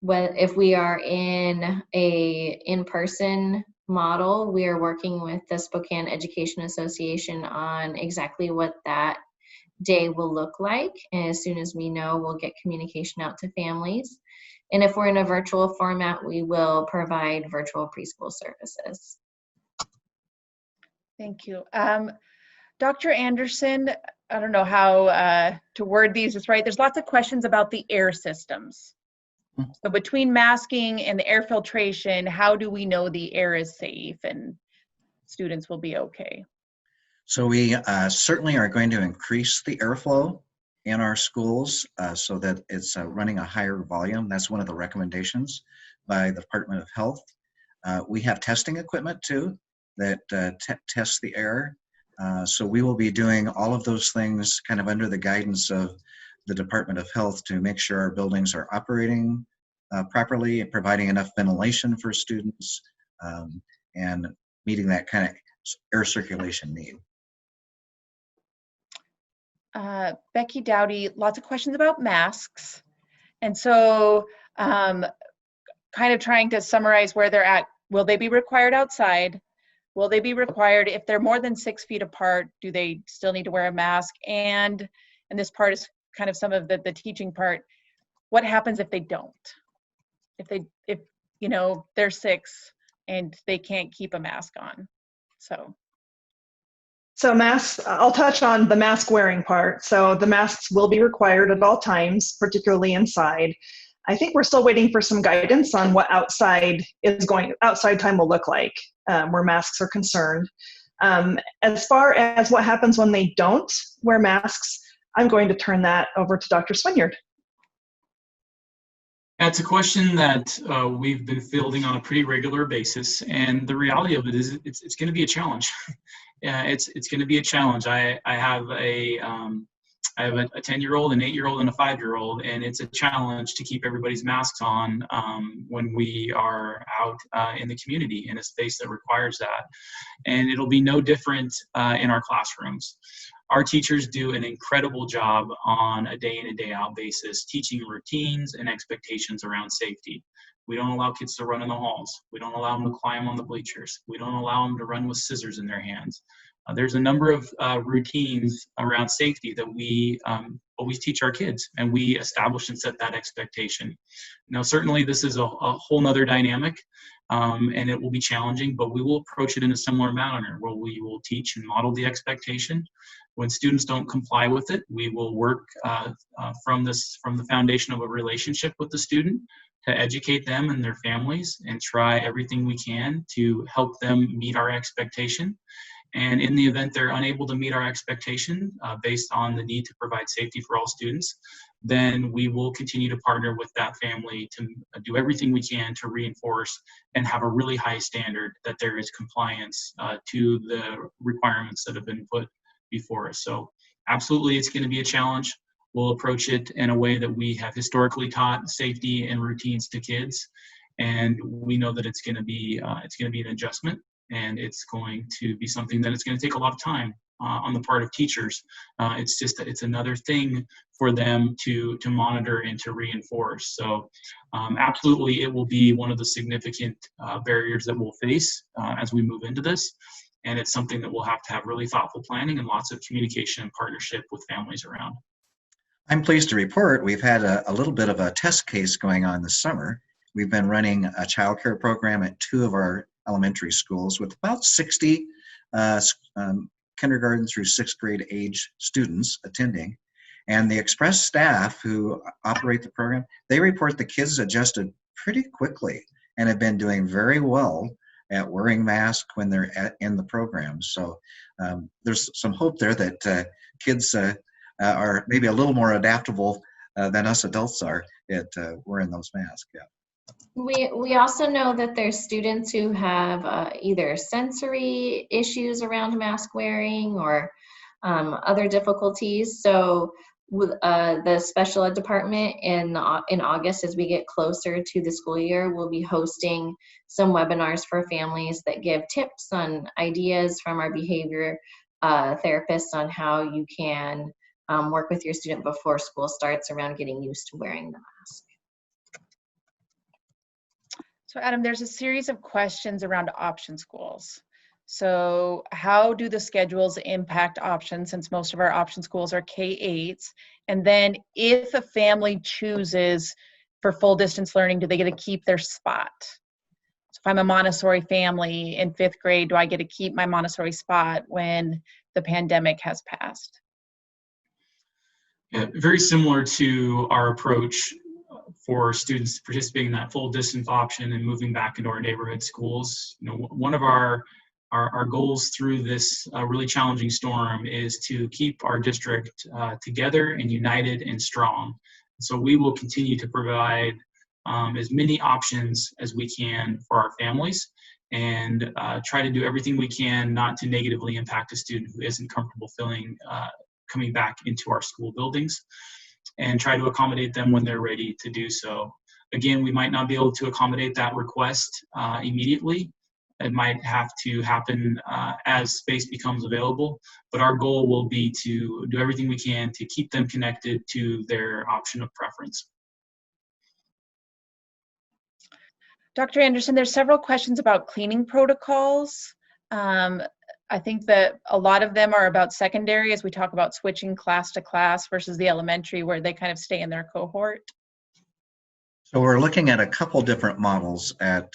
if we are in a in-person model, we are working with the Spokane Education Association on exactly what that day will look like. And as soon as we know, we'll get communication out to families. And if we're in a virtual format, we will provide virtual preschool services. Thank you. Dr. Anderson, I don't know how to word these is right. There's lots of questions about the air systems. So between masking and the air filtration, how do we know the air is safe and students will be okay? So we certainly are going to increase the airflow in our schools so that it's running a higher volume. That's one of the recommendations by the Department of Health. We have testing equipment too that tests the air. So we will be doing all of those things kind of under the guidance of the Department of Health to make sure our buildings are operating properly and providing enough ventilation for students and meeting that kind of air circulation need. Becky Dowdy, lots of questions about masks. And so kind of trying to summarize where they're at. Will they be required outside? Will they be required if they're more than 6 feet apart? Do they still need to wear a mask? And this part is kind of some of the teaching part. What happens if they don't? If you know, they're 6 and they can't keep a mask on? So. So masks, I'll touch on the mask wearing part. So the masks will be required at all times, particularly inside. I think we're still waiting for some guidance on what outside time will look like, where masks are concerned. As far as what happens when they don't wear masks, I'm going to turn that over to Dr. Swinyard. That's a question that we've been fielding on a pretty regular basis, and the reality of it is it's going to be a challenge. Yeah, it's going to be a challenge. I have a 10-year-old, an 8-year-old, and a 5-year-old, and it's a challenge to keep everybody's masks on when we are out in the community in a space that requires that. And it'll be no different in our classrooms. Our teachers do an incredible job on a day in and day out basis, teaching routines and expectations around safety. We don't allow kids to run in the halls. We don't allow them to climb on the bleachers. We don't allow them to run with scissors in their hands. There's a number of routines around safety that we always teach our kids, and we establish and set that expectation. Now, certainly this is a whole nother dynamic, and it will be challenging, but we will approach it in a similar manner where we will teach and model the expectation. When students don't comply with it, we will work from the foundation of a relationship with the student to educate them and their families and try everything we can to help them meet our expectation. And in the event they're unable to meet our expectation based on the need to provide safety for all students, then we will continue to partner with that family to do everything we can to reinforce and have a really high standard that there is compliance to the requirements that have been put before us. So absolutely, it's going to be a challenge. We'll approach it in a way that we have historically taught safety and routines to kids, and we know that it's going to be an adjustment, and it's going to be something that it's going to take a lot of time on the part of teachers. It's another thing for them to monitor and to reinforce. So absolutely, it will be one of the significant barriers that we'll face as we move into this. And it's something that we'll have to have really thoughtful planning and lots of communication and partnership with families around. I'm pleased to report we've had a little bit of a test case going on this summer. We've been running a childcare program at 2 of our elementary schools with about 60 kindergarten through 6th grade age students attending. And the Express staff who operate the program, they report the kids adjusted pretty quickly and have been doing very well at wearing masks when they're in the program. So there's some hope there that kids are maybe a little more adaptable than us adults are at wearing those masks. Yeah. We also know that there's students who have either sensory issues around mask wearing or other difficulties. So with the special ed department in August, as we get closer to the school year, we'll be hosting some webinars for families that give tips on ideas from our behavior therapists on how you can work with your student before school starts around getting used to wearing the mask. So Adam, there's a series of questions around option schools. So how do the schedules impact options, since most of our option schools are K-8s? And then if a family chooses for full distance learning, do they get to keep their spot? So if I'm a Montessori family in 5th grade, do I get to keep my Montessori spot when the pandemic has passed? Yeah, very similar to our approach for students participating in that full distance option and moving back into our neighborhood schools. You know, one of our goals through this really challenging storm is to keep our district together and united and strong. So we will continue to provide as many options as we can for our families and try to do everything we can not to negatively impact a student who isn't comfortable coming back into our school buildings, and try to accommodate them when they're ready to do so. Again, we might not be able to accommodate that request immediately. It might have to happen as space becomes available, but our goal will be to do everything we can to keep them connected to their option of preference. Dr. Anderson, there's several questions about cleaning protocols. I think that a lot of them are about secondary as we talk about switching class to class versus the elementary where they kind of stay in their cohort. So we're looking at a couple different models at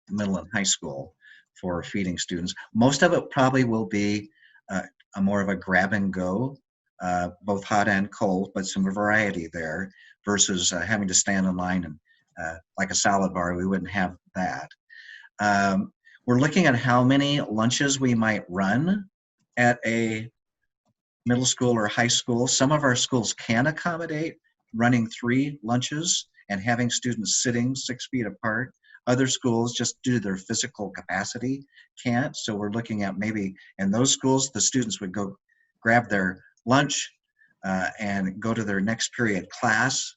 middle and high school for feeding students. Most of it probably will be more of a grab and go, both hot and cold, but some variety there versus having to stand in line and like a salad bar, we wouldn't have that. We're looking at how many lunches we might run at a middle school or high school. Some of our schools can accommodate running 3 lunches and having students sitting 6 feet apart. Other schools, just due to their physical capacity, can't. So we're looking at maybe in those schools, the students would go grab their lunch and go to their next period class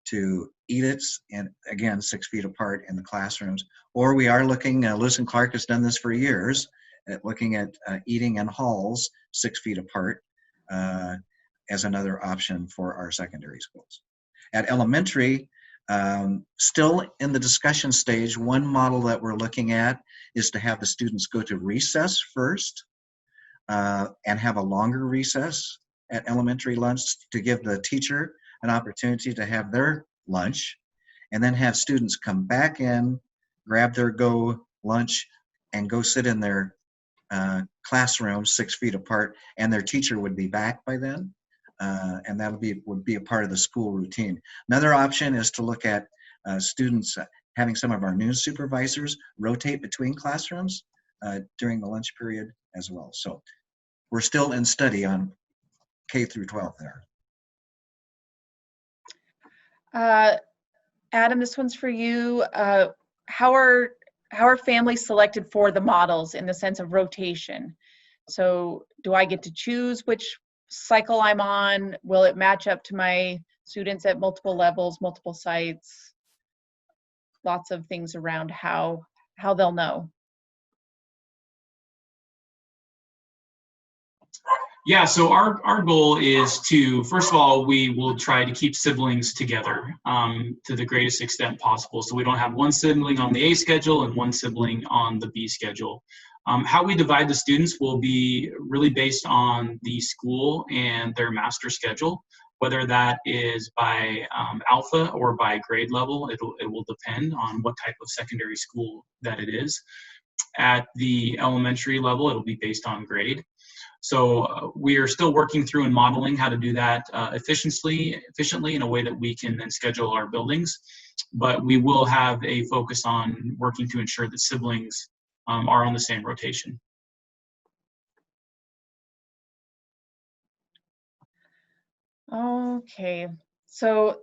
to eat it, and again, 6 feet apart in the classrooms. Or we are looking, Lewis and Clark has done this for years, at looking at eating in halls 6 feet apart as another option for our secondary schools. At elementary, still in the discussion stage, one model that we're looking at is to have the students go to recess first and have a longer recess at elementary lunch to give the teacher an opportunity to have their lunch, and then have students come back in, grab their lunch, and go sit in their classroom 6 feet apart, and their teacher would be back by then. And that would be a part of the school routine. Another option is to look at students having some of our new supervisors rotate between classrooms during the lunch period as well. So we're still in study on K through 12 there. Adam, this one's for you. How are families selected for the models in the sense of rotation? So do I get to choose which cycle I'm on? Will it match up to my students at multiple levels, multiple sites? Lots of things around how they'll know. Yeah, so our goal is to, first of all, we will try to keep siblings together to the greatest extent possible. So we don't have one sibling on the A schedule and one sibling on the B schedule. How we divide the students will be really based on the school and their master schedule, whether that is by alpha or by grade level. It will depend on what type of secondary school that it is. At the elementary level, it'll be based on grade. So we are still working through and modeling how to do that efficiently in a way that we can then schedule our buildings. But we will have a focus on working to ensure that siblings are on the same rotation. Okay, so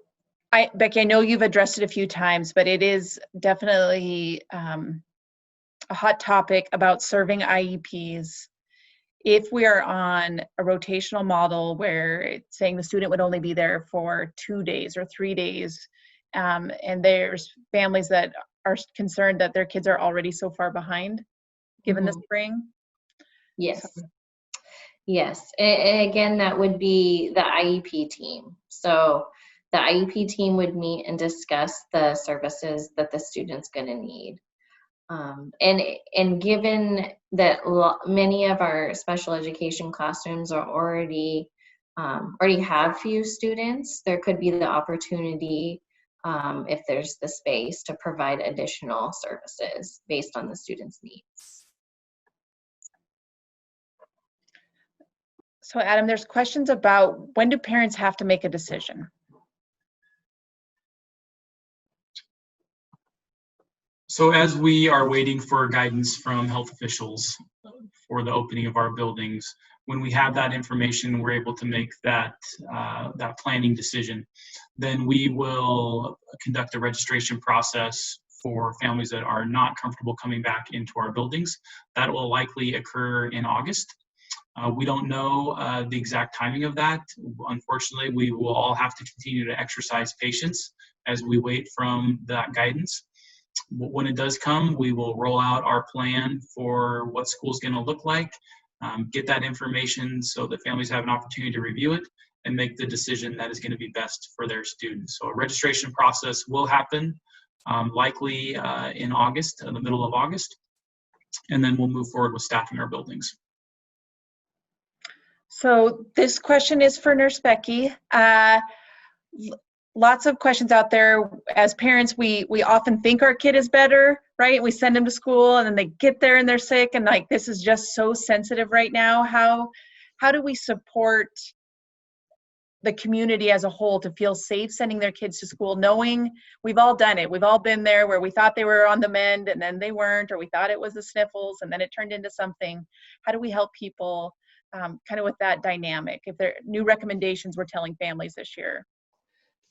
Becky, I know you've addressed it a few times, but it is definitely a hot topic about serving IEPs. If we are on a rotational model where it's saying the student would only be there for 2 days or 3 days, and there's families that are concerned that their kids are already so far behind given the spring. Yes. Yes. And again, that would be the IEP team. So the IEP team would meet and discuss the services that the student's going to need. And given that many of our special education classrooms are already have few students, there could be the opportunity, if there's the space, to provide additional services based on the student's needs. So Adam, there's questions about when do parents have to make a decision? So as we are waiting for guidance from health officials for the opening of our buildings, when we have that information, we're able to make that planning decision. Then we will conduct a registration process for families that are not comfortable coming back into our buildings. That will likely occur in August. We don't know the exact timing of that. Unfortunately, we will all have to continue to exercise patience as we wait from that guidance. When it does come, we will roll out our plan for what school's going to look like, get that information so that families have an opportunity to review it and make the decision that is going to be best for their students. So a registration process will happen likely in August, in the middle of August, and then we'll move forward with staffing our buildings. So this question is for Nurse Becky. Lots of questions out there. As parents, we often think our kid is better, right? We send them to school and then they get there and they're sick, and like, this is just so sensitive right now. How how do we support the community as a whole to feel safe sending their kids to school, knowing we've all done it. We've all been there where we thought they were on the mend and then they weren't, or we thought it was the sniffles and then it turned into something. How do we help people kind of with that dynamic? If there are new recommendations we're telling families this year.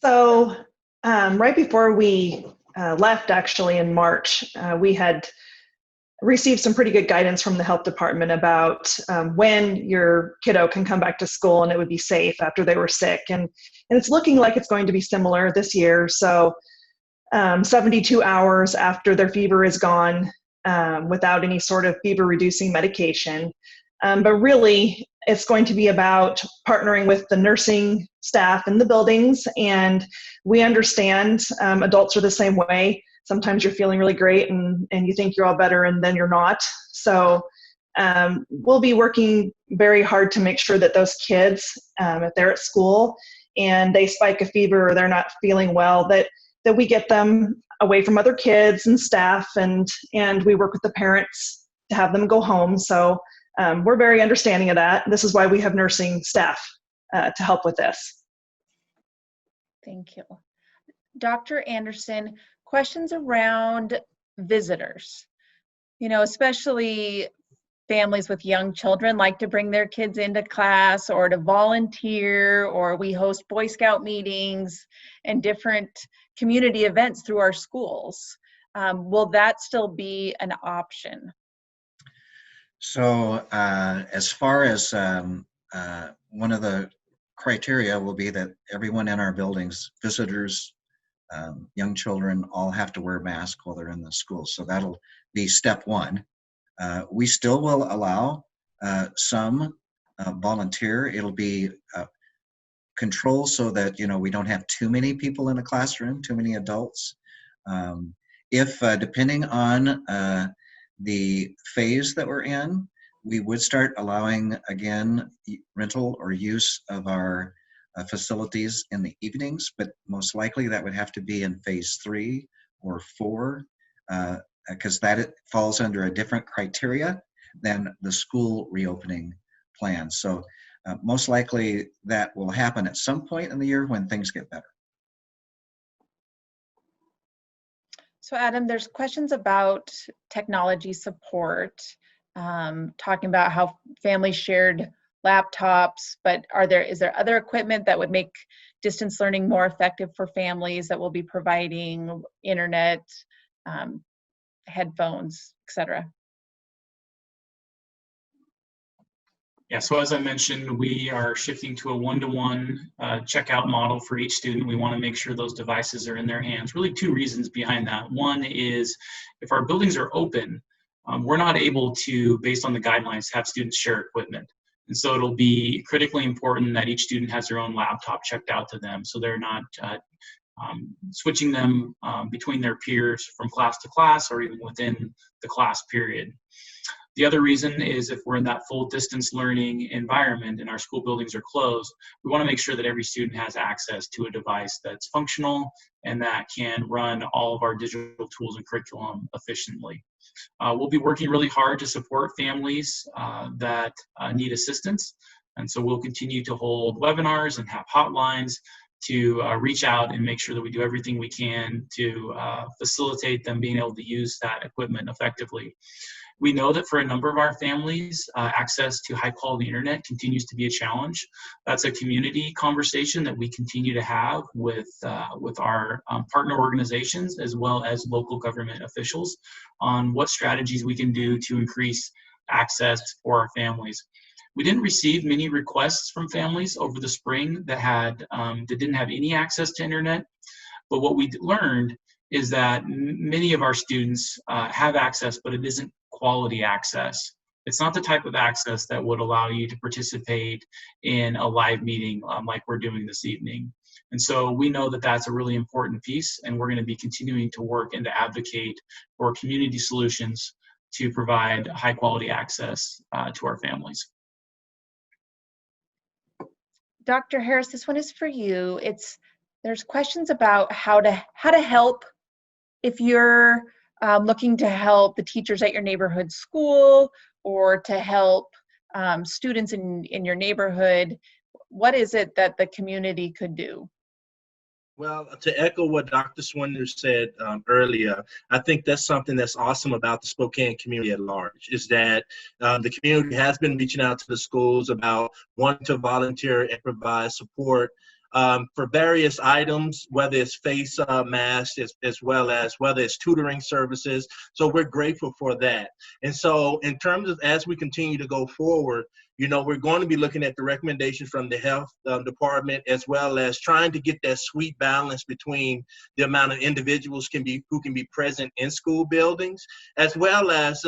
So right before we left, actually in March, we had received some pretty good guidance from the health department about when your kiddo can come back to school and it would be safe after they were sick. And it's looking like it's going to be similar this year. So 72 hours after their fever is gone without any sort of fever reducing medication. But really, it's going to be about partnering with the nursing staff in the buildings. And we understand adults are the same way. Sometimes you're feeling really great and you think you're all better and then you're not. So we'll be working very hard to make sure that those kids, if they're at school and they spike a fever or they're not feeling well, that we get them away from other kids and staff, and we work with the parents to have them go home. So we're very understanding of that. This is why we have nursing staff to help with this. Thank you. Dr. Anderson, questions around visitors. You know, especially families with young children like to bring their kids into class or to volunteer, or we host Boy Scout meetings and different community events through our schools. Will that still be an option? So as far as one of the criteria will be that everyone in our buildings, visitors, young children, all have to wear a mask while they're in the school. So that'll be step one. We still will allow some volunteer. It'll be control so that, you know, we don't have too many people in a classroom, too many adults. If depending on the phase that we're in, we would start allowing, again, rental or use of our facilities in the evenings, but most likely that would have to be in phase 3 or 4, because that falls under a different criteria than the school reopening plan. So most likely that will happen at some point in the year when things get better. So Adam, there's questions about technology support, talking about how families shared laptops, but is there other equipment that would make distance learning more effective for families that will be providing internet, headphones, etc.? Yeah, so as I mentioned, we are shifting to a one-to-one checkout model for each student. We want to make sure those devices are in their hands. Really 2 reasons behind that. One is if our buildings are open, we're not able to, based on the guidelines, have students share equipment. And so it'll be critically important that each student has their own laptop checked out to them, so they're not switching them between their peers from class to class or even within the class period. The other reason is if we're in that full distance learning environment and our school buildings are closed, we want to make sure that every student has access to a device that's functional and that can run all of our digital tools and curriculum efficiently. We'll be working really hard to support families that need assistance. And so we'll continue to hold webinars and have hotlines to reach out and make sure that we do everything we can to facilitate them being able to use that equipment effectively. We know that for a number of our families, access to high quality internet continues to be a challenge. That's a community conversation that we continue to have with our partner organizations as well as local government officials on what strategies we can do to increase access for our families. We didn't receive many requests from families over the spring that didn't have any access to internet, but what we learned is that many of our students have access, but it isn't quality access. It's not the type of access that would allow you to participate in a live meeting like we're doing this evening. And so we know that that's a really important piece, and we're going to be continuing to work and to advocate for community solutions to provide high quality access to our families. Dr. Harris, this one is for you. There's questions about how to help if you're looking to help the teachers at your neighborhood school or to help students in your neighborhood? What is it that the community could do? Well, to echo what Dr. Swinder said earlier, I think that's something that's awesome about the Spokane community at large, is that the community has been reaching out to the schools about wanting to volunteer and provide support for various items, whether it's face masks, as well as whether it's tutoring services. So we're grateful for that. And so in terms of as we continue to go forward, you know, we're going to be looking at the recommendations from the health department, as well as trying to get that sweet balance between the amount of individuals who can be present in school buildings, as well as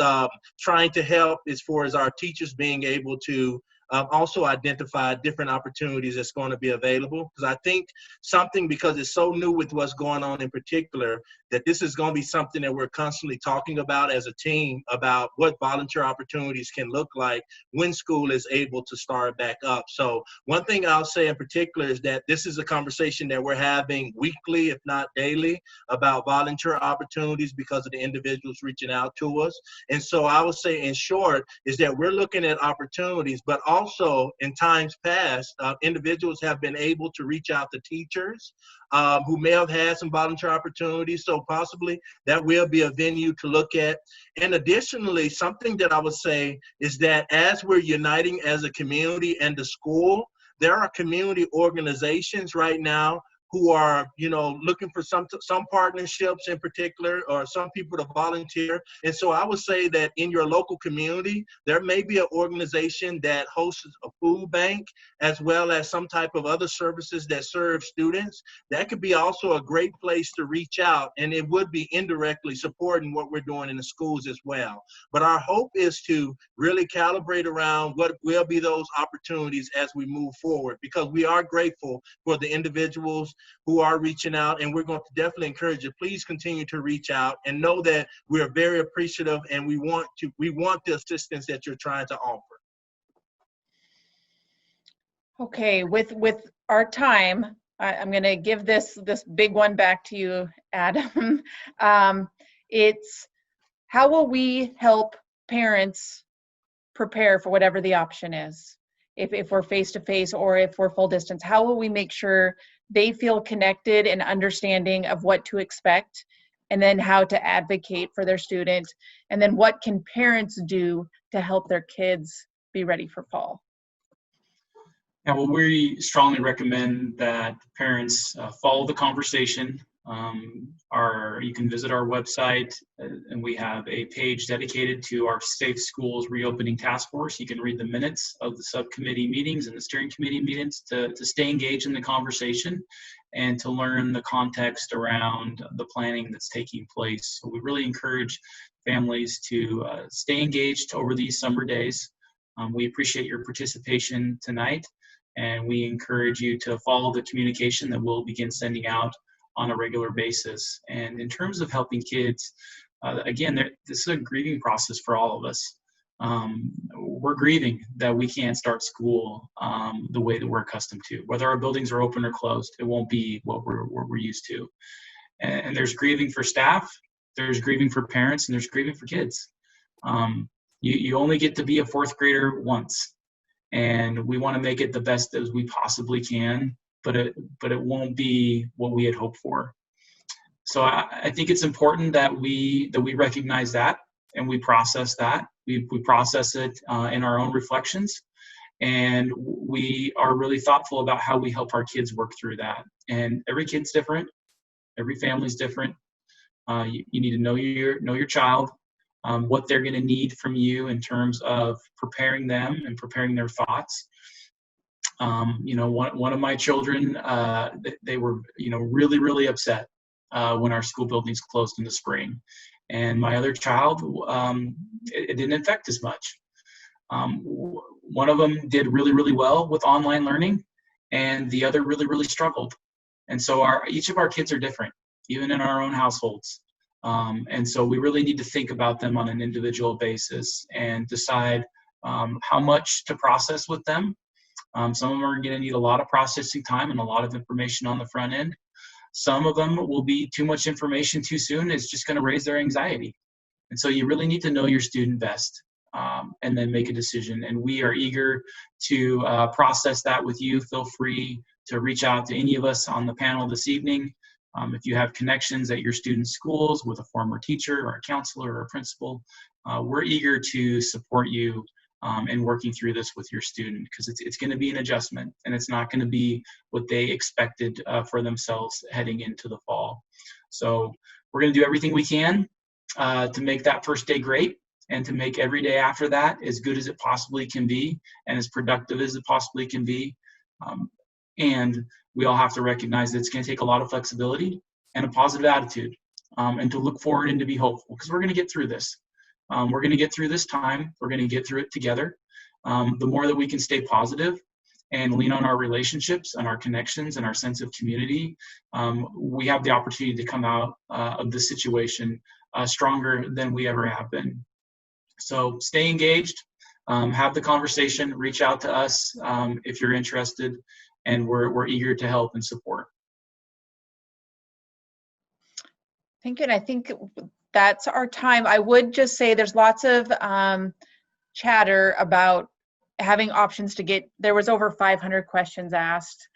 trying to help as far as our teachers being able to also identify different opportunities that's going to be available. Because I think something, because it's so new with what's going on in particular, that this is going to be something that we're constantly talking about as a team, about what volunteer opportunities can look like when school is able to start back up. So one thing I'll say in particular is that this is a conversation that we're having weekly, if not daily, about volunteer opportunities because of the individuals reaching out to us. And so I would say in short is that we're looking at opportunities, but also in times past, individuals have been able to reach out to teachers who may have had some volunteer opportunities. So possibly that will be a venue to look at. And additionally, something that I would say is that as we're uniting as a community and the school, there are community organizations right now who are, you know, looking for some partnerships in particular, or some people to volunteer. And so I would say that in your local community, there may be an organization that hosts a food bank, as well as some type of other services that serve students. That could be also a great place to reach out, and it would be indirectly supporting what we're doing in the schools as well. But our hope is to really calibrate around what will be those opportunities as we move forward, because we are grateful for the individuals who are reaching out, and we're going to definitely encourage you. Please continue to reach out and know that we are very appreciative, and we want the assistance that you're trying to offer. Okay, with our time, I'm going to give this big one back to you, Adam. It's how will we help parents prepare for whatever the option is? If we're face-to-face or if we're full distance, how will we make sure they feel connected and understanding of what to expect, and then how to advocate for their student, and then what can parents do to help their kids be ready for fall? Yeah, well, we strongly recommend that parents follow the conversation. You can visit our website, and we have a page dedicated to our Safe Schools Reopening Task Force. You can read the minutes of the subcommittee meetings and the steering committee meetings to stay engaged in the conversation and to learn the context around the planning that's taking place. So we really encourage families to stay engaged over these summer days. We appreciate your participation tonight, and we encourage you to follow the communication that we'll begin sending out on a regular basis. And in terms of helping kids, again, this is a grieving process for all of us. We're grieving that we can't start school the way that we're accustomed to. Whether our buildings are open or closed, it won't be what we're used to. And there's grieving for staff, there's grieving for parents, and there's grieving for kids. You only get to be a fourth grader once, and we want to make it the best as we possibly can, but it won't be what we had hoped for. So I think it's important that we recognize that, and we process that. We process it in our own reflections, and we are really thoughtful about how we help our kids work through that. And every kid's different, every family's different. You need to know your child, what they're going to need from you in terms of preparing them and preparing their thoughts. One of my children, they were, really, really upset when our school buildings closed in the spring. And my other child, it didn't affect as much. One of them did really, really well with online learning, and the other really, really struggled. And so each of our kids are different, even in our own households. And so we really need to think about them on an individual basis and decide how much to process with them. Some of them are going to need a lot of processing time and a lot of information on the front end. Some of them will be too much information too soon. It's just going to raise their anxiety. And so you really need to know your student best. and then make a decision. And we are eager to process that with you. Feel free to reach out to any of us on the panel this evening. If you have connections at your students' schools with a former teacher or a counselor or a principal, we're eager to support you in working through this with your student, because it's going to be an adjustment, and it's not going to be what they expected for themselves heading into the fall. So we're going to do everything we can to make that first day great, and to make every day after that as good as it possibly can be and as productive as it possibly can be. And we all have to recognize that it's going to take a lot of flexibility and a positive attitude, and to look forward and to be hopeful, because we're going to get through this. We're going to get through this time. We're going to get through it together. The more that we can stay positive and lean on our relationships and our connections and our sense of community, we have the opportunity to come out of this situation stronger than we ever have been. So stay engaged, have the conversation, reach out to us if you're interested, and we're eager to help and support. Thank you. And I think that's our time. I would just say there's lots of chatter about having options to get, there was over 500 questions asked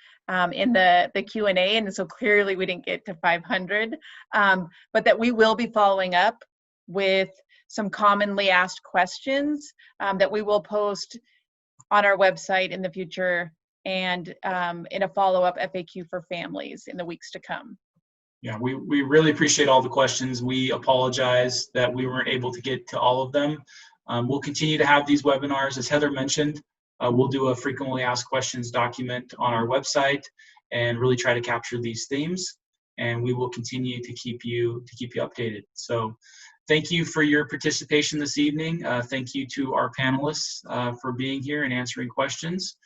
in the Q&A, and so clearly we didn't get to 500, but that we will be following up with some commonly asked questions that we will post on our website in the future, and in a follow-up FAQ for families in the weeks to come. Yeah, we really appreciate all the questions. We apologize that we weren't able to get to all of them. We'll continue to have these webinars. As Heather mentioned, we'll do a frequently asked questions document on our website and really try to capture these themes, and we will continue to keep you updated. So thank you for your participation this evening. Thank you to our panelists for being here and answering questions.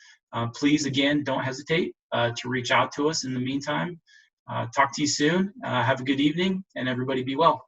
Please, again, don't hesitate to reach out to us in the meantime. Talk to you soon. Have a good evening, and everybody be well.